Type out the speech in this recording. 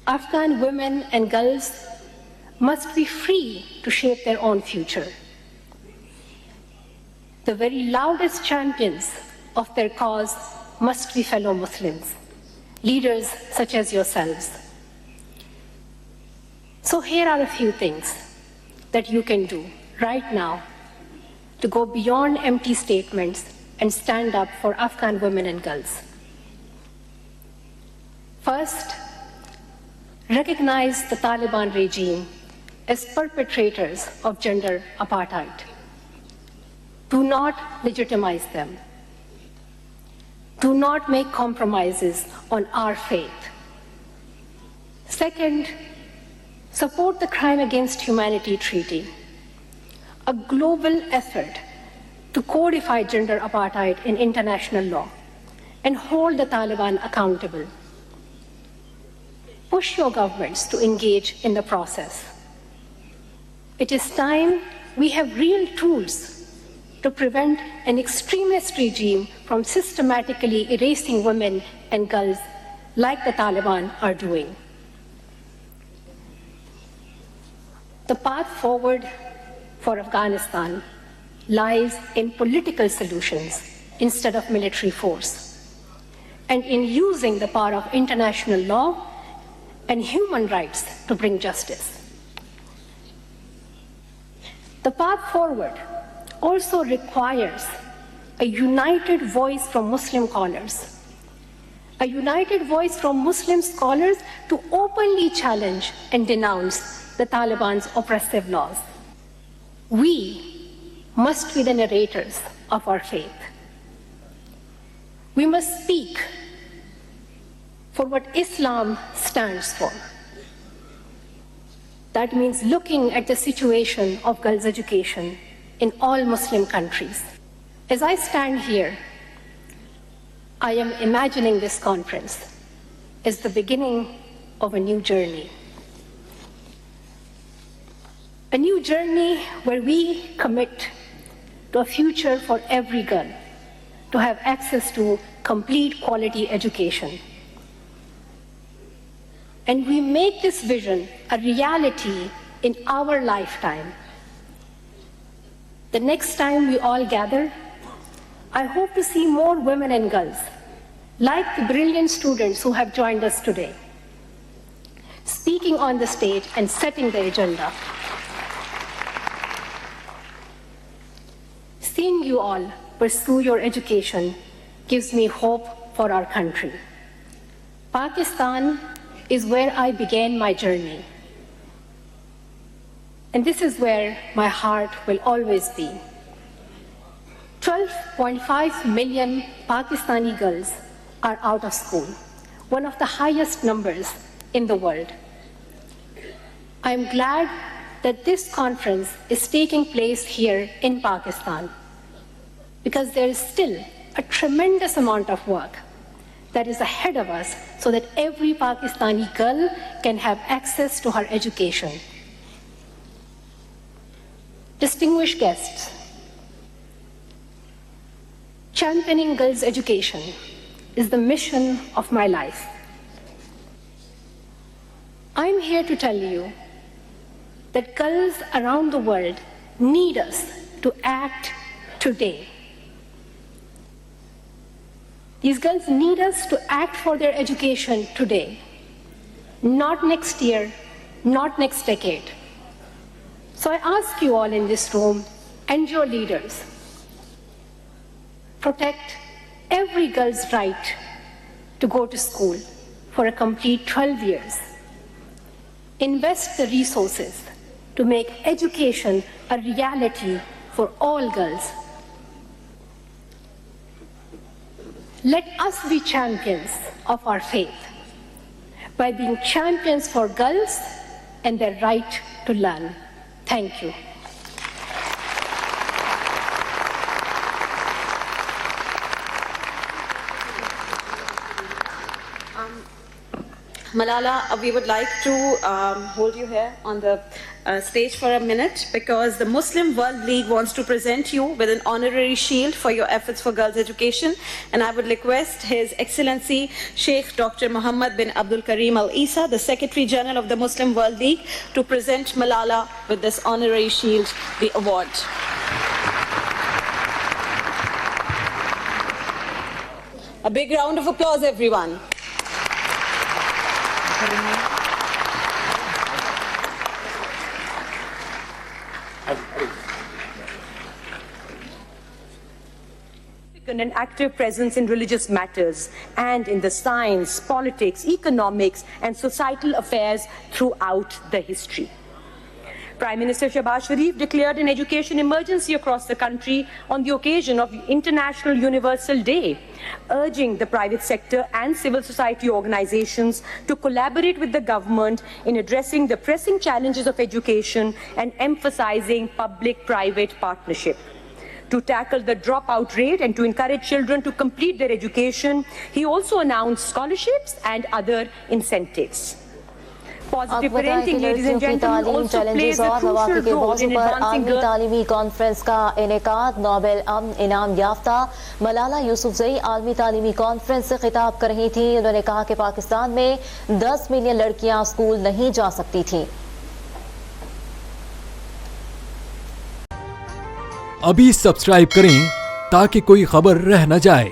Afghan women and girls must be free to shape their own future. The very loudest champions of their cause must be fellow Muslims, leaders such as yourselves. So here are a few things that you can do right now to go beyond empty statements and stand up for Afghan women and girls. First, recognize the Taliban regime as perpetrators of gender apartheid. Do not legitimize them. Do not make compromises on our faith. Second, support the Crime Against Humanity Treaty, a global effort to codify gender apartheid in international law and hold the Taliban accountable. Push your governments to engage in the process. It is time we have real tools to prevent an extremist regime from systematically erasing women and girls like the Taliban are doing. The path forward for Afghanistan lies in political solutions instead of military force, and in using the power of international law and human rights to bring justice. The path forward also requires a united voice from Muslim scholars, a united voice from Muslim scholars to openly challenge and denounce the Taliban's oppressive laws. We must be the narrators of our faith. We must speak for what Islam stands for. That means looking at the situation of girls' education in all Muslim countries. As I stand here, I am imagining this conference as the beginning of a new journey. A new journey where we commit to a future for every girl to have access to complete quality education. And we make this vision a reality in our lifetime. The next time we all gather, I hope to see more women and girls, like the brilliant students who have joined us today, speaking on the stage and setting the agenda. Seeing you all pursue your education gives me hope for our country. Pakistan is where I began my journey. And this is where my heart will always be. 12.5 million Pakistani girls are out of school, one of the highest numbers in the world. I am glad that this conference is taking place here in Pakistan, because there is still a tremendous amount of work that is ahead of us so that every Pakistani girl can have access to her education. Distinguished guests, championing girls' education is the mission of my life. I'm here to tell you that girls around the world need us to act today. These girls need us to act for their education today, not next year, not next decade. So I ask you all in this room and your leaders, protect every girl's right to go to school for a complete 12 years. Invest the resources to make education a reality for all girls. Let us be champions of our faith by being champions for girls and their right to learn. Thank you. Malala, we would like to hold you here on the stage for a minute because the Muslim World League wants to present you with an honorary shield for your efforts for girls' education. And I would request His Excellency Sheikh Dr. Muhammad bin Abdul Karim Al Isa, the Secretary General of the Muslim World League, to present Malala with this honorary shield, the award. A big round of applause, everyone. An active presence in religious matters and in the science, politics, economics, and societal affairs throughout the history. Prime Minister Shehbaz Sharif declared an education emergency across the country on the occasion of International Universal Day, urging the private sector and civil society organizations to collaborate with the government in addressing the pressing challenges of education and emphasizing public-private partnership. To tackle the dropout rate and to encourage children to complete their education, he also announced scholarships and other incentives. Positive parenting, ladies and gentlemen, also plays a crucial role in advancing girls. तालीमी conference का इनेकाद Nobel इनाम याफ्ता मलाला यूसुफजई आलमी तालीमी conference से खिताब कर रही थी। उन्होंने कहा कि पाकिस्तान में 10 मिलियन लड़कियां स्कूल नहीं जा सकती थीं। अभी सब्सक्राइब करें ताकि कोई खबर रह न जाए।